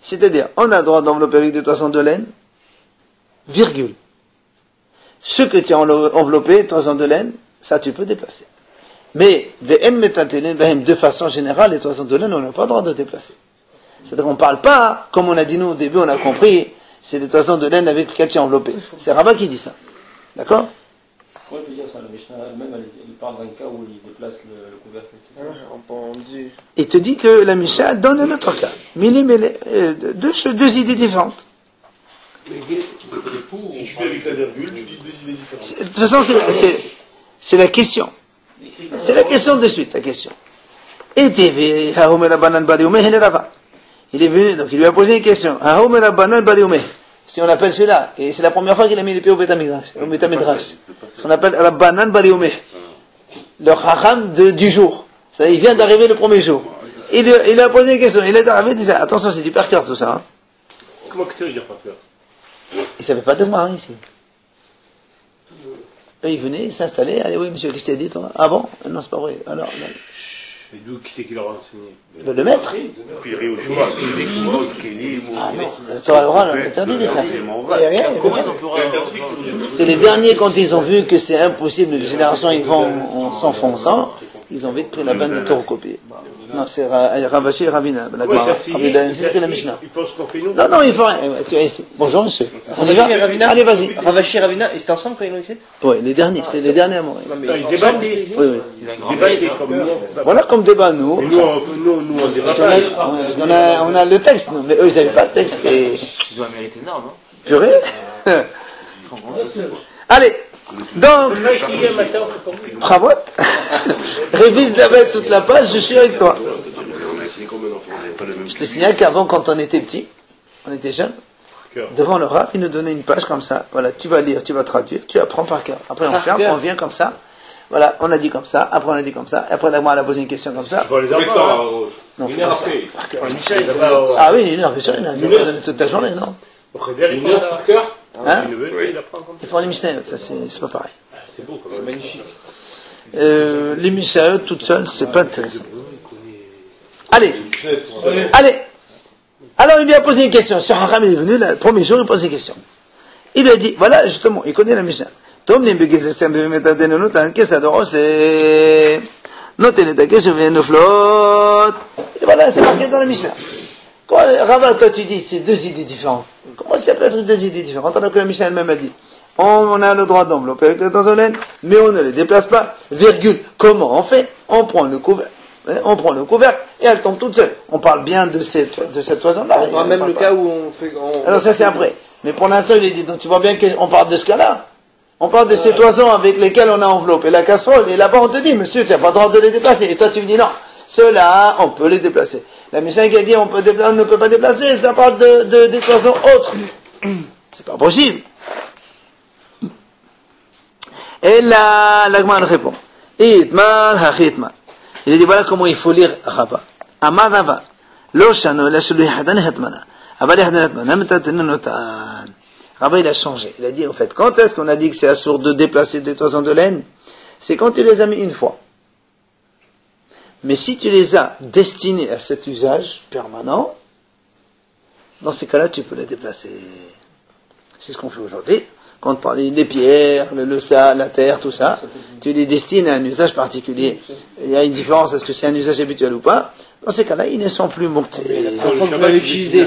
C'est-à-dire, on a le droit d'envelopper avec des toisons de laine, virgule. Ce que tu as enveloppé, toisons de laine, ça tu peux déplacer. Mais, de façon générale, les toisons de laine, on n'a pas le droit de déplacer. C'est-à-dire qu'on ne parle pas, comme on a dit nous au début, on a compris, c'est des toisons de laine avec lesquelles tu as enveloppé. C'est Rabat qui dit ça. D'accord? Comment il peut dire ça? La Mishnah elle-même, il parle d'un cas où il déplace le couvercle, etc. Il te dit que la Mishnah donne un autre cas. Deux idées différentes. Si je fais avec la virgule, tu dis deux idées différentes. De toute façon, c'est la question. C'est la question de suite, la question. Il est venu, donc il lui a posé une question. Si on appelle celui-là, et c'est la première fois qu'il a mis les pieds au Betamidrash, ce qu'on appelle Rabbanan Badiumeh, le Chacham du jour. Ça, il vient d'arriver le premier jour. Il lui a posé une question, il est arrivé, il disait, attention, c'est du par cœur tout ça. Hein. Comment que ça veut dire par cœur? Il savait pas de moi ici. Eux, ils venaient, ils s'installaient, allez, oui, monsieur, qu'est-ce que tu as dit, toi? Ah bon? Non, c'est pas vrai. Alors, non. Et d'où qui c'est qui leur a enseigné? Le maître. Ah non, le Torah oral, on interdit des C'est les derniers, quand ils ont vu que c'est impossible, les générations, ils vont en s'enfonçant, ils ont vite pris la peine de tout recopier. Non, c'est Ravashi et Ravina. C'est que la Mishnah. Il faut ce qu'on fait nous? Non, il faut rien. Tu as ici. Bonjour, monsieur. On y va? Allez, vas-y. Ravashi et Ravina, ils étaient ensemble quand ils l'ont écrite? Oui, les derniers, c'est les derniers à mourir. Ils débattent. Oui. Débattent comme nous. Voilà comme débat, nous. Nous, on débat pas. Parce qu'on a le texte, nous. Mais eux, ils n'avaient pas le texte. Ils ont un mérite énorme, hein? Purée. Allez. Donc, bravo. Révise la bête toute la page, je suis avec toi. Je te signale qu'avant, quand on était petit, on était jeune, devant le Rav, il nous donnait une page comme ça. Voilà, tu vas lire, tu vas traduire, tu apprends par cœur. Après, on ferme, on vient comme ça. Voilà, on a dit comme ça, après on a dit comme ça, et après la elle a posé une question comme ça. Il faut les avoir. Non, une heure après. Ah oui, une heure, bien sûr, une heure. Il faut donner toute la journée, non? Une heure par cœur? Hein? Il faut les Mishnayot, ça c'est pas pareil. C'est beau, c'est magnifique. Les Mishnayot toutes seules, c'est pas intéressant. Allez. Alors il lui a posé une question. Sur Hacham, il est venu, le premier jour, il pose une question. Il lui a dit, voilà, justement, il connaît la Mishnah. Tomnim begezestem bemetadenu qu'est-ce que c'est noten et question vient de flotte. Et voilà, c'est marqué dans la Mishnah. Quand Rava, toi tu dis, c'est deux idées différentes. Comment ça peut être deux idées différentes alors que la Mishnah elle-même a dit on a le droit d'envelopper avec le toison-laine, mais on ne les déplace pas, virgule. Comment on fait? On prend le couvercle et elle tombe toute seule. On parle bien de cette toison-là. On parle même le cas où on fait... Alors ça c'est après. Mais pour l'instant il est dit, donc tu vois bien qu'on parle de ce cas-là. On parle de ces toisons avec lesquels on a enveloppé la casserole, et là-bas on te dit, monsieur, tu n'as pas le droit de les déplacer. Et toi tu me dis non, ceux-là, on peut les déplacer. La Mishnah qui a dit on ne peut pas déplacer, ça parle des toisons autres. C'est pas possible. Et là, l'Agman répond. Itman hachitman. Il a dit voilà comment il faut lire Rava. Amar Rava. Lo shano la shelu hadan hatmana. Aval hadan hatmana metaten notan. Rava il a changé. Il a dit en fait, quand est-ce qu'on a dit que c'est assourd de déplacer des toisons de laine? C'est quand tu les as mis une fois. Mais si tu les as destinés à cet usage permanent, dans ces cas-là, tu peux les déplacer. C'est ce qu'on fait aujourd'hui. Quand on parle des pierres, le sable, la terre, tout ça, tu les destines à un usage particulier. Il y a une différence, est-ce que c'est un usage habituel ou pas? Dans ces cas-là, ils ne sont plus montés. La première fois que vous l'avez utilisé,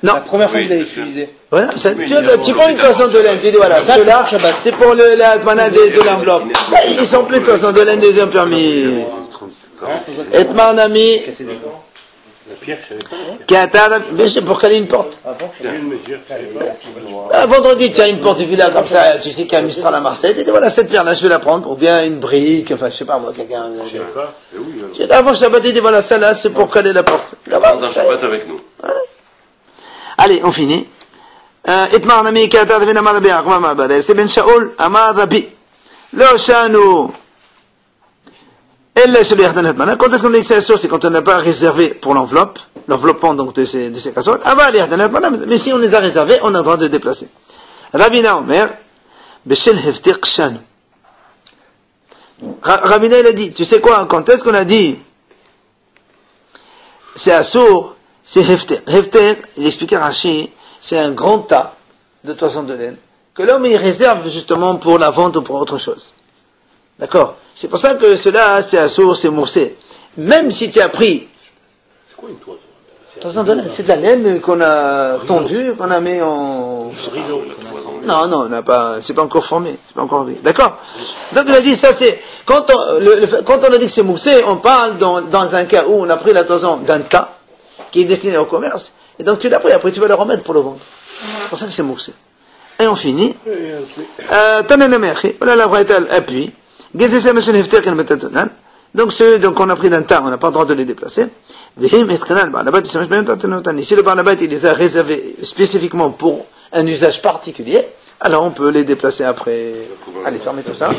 non. La première fois que vous l'avez utilisé. Voilà, tu prends une toison de laine, tu dis voilà, ceux-là, c'est pour la atmana de l'enveloppe. Ça, ils sont plus toison de laine deuxième permis. Et mon ami, la pierre, je savais pas. Mais c'est pour caler une porte. Je viens de me dire, je savais pas. Vendredi, tu as une porte de villa comme ça, tu sais qu'il y a un Mistral à Marseille, tu dis voilà, cette pierre-là, je vais la prendre, ou bien une brique, enfin, je sais pas moi, quelqu'un. Je savais pas. Tu dis avant Shabbat, tu dis voilà, celle-là, c'est pour caler la porte. Dans Shabbat avec nous. Allez, on finit. Itmar nami katar devina marabi akma mabada. C'est Ben Shaul amar Rabbi. Lo shanu. Elle celui maintenant. Quand est-ce qu'on dit que c'est la source? C'est quand on n'a pas réservé pour l'enveloppement donc de ces casseroles. Mais si on les a réservés, on a le droit de déplacer. Ravina Omer, Beshel Heftir Shanu. Ravina il a dit, tu sais quoi? Quand est-ce qu'on a dit c'est assour, c'est Heftir. Heftir, il expliquait Rashi, c'est un grand tas de toisons de laine que l'homme il réserve justement pour la vente ou pour autre chose. D'accord? C'est pour ça que cela, c'est assour, c'est moursé. Même si tu as pris. C'est quoi une toison? Toison de laine, c'est de la laine qu'on a tondue, qu'on a mis en. Non, on n'a pas, c'est pas encore formé, c'est pas encore arrivé. D'accord? Donc il a dit, ça c'est, quand on a dit que c'est moussé, on parle dans un cas où on a pris la toison d'un tas, qui est destiné au commerce, et donc tu l'as pris, après tu vas le remettre pour le vendre. C'est pour ça que c'est moussé. Et on finit. Voilà la vraie appuie. Donc on a pris d'un tas, on n'a pas le droit de les déplacer. Si le Balabat il les a réservés spécifiquement pour un usage particulier, alors on peut les déplacer après. Allez, fermez tout ça.